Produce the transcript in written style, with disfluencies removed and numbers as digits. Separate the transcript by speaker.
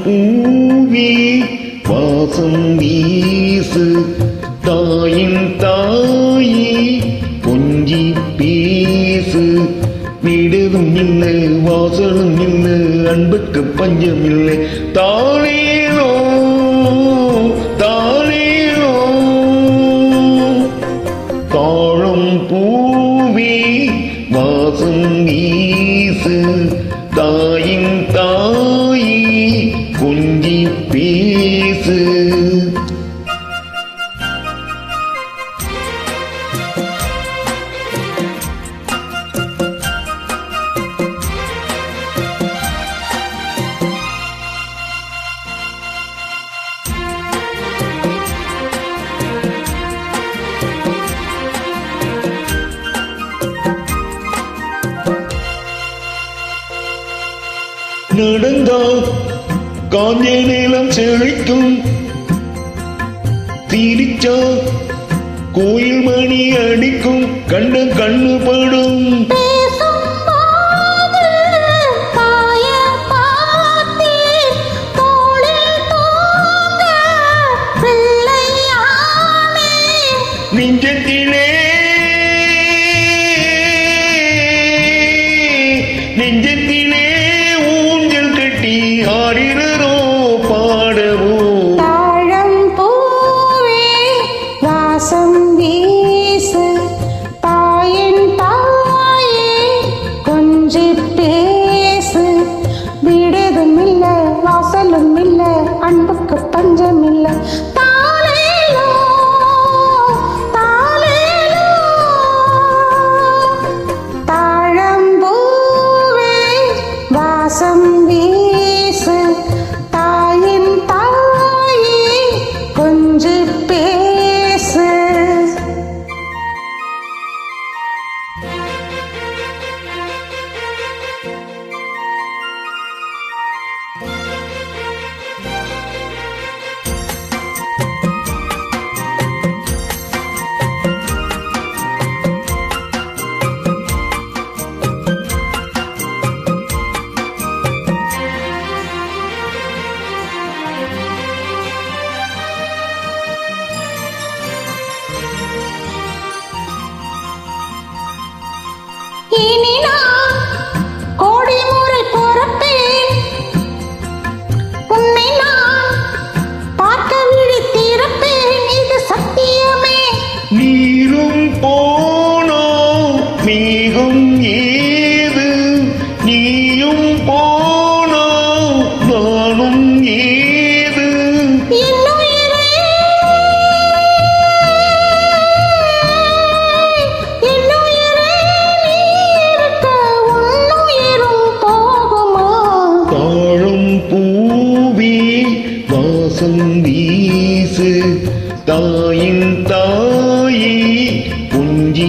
Speaker 1: பூவி வாசம் வீசு தாயின் தாயி கொஞ்சி பேசு வீடுதும் இல்லை வாசலும் இல்லை அன்புக்கு பஞ்சம் இல்லை தானேனோ தானேனோ தாழம் பூவி வாசம் வீசு தாயின் தாயி கொஞ்சி பேசு நடந்தால் காஞ்ச நிலம் செழிக்கும் தீரிச்சா கோயில் மணி அடிக்கும் கண்ணு படும் நெஞ்சத்திலே நெஞ்சத்திலே ஊஞ்சல் கட்டி ஆடினரோ பாடவோ
Speaker 2: தாழம் பூவே வாசம் வீசு தாயின் தாயே கொஞ்சி பேசு வீடுதும் இல்ல வாசலும் இல்ல அன்புக்கு பஞ்சம் இல்ல வாசம் வீசு தாயின் தாயே கொஞ்சி பேசு இனி நான் கோடி முறை பொறுப்பேன் உன்னை நான் பார்க்க விழித்திருப்பேன் இது சத்தியமே
Speaker 1: நீரும் போனோ மேகம் ஏது நீயும் போனோ நானும் ஏது பூவி வாசம் வீசு தாயின் தாயே கொஞ்சி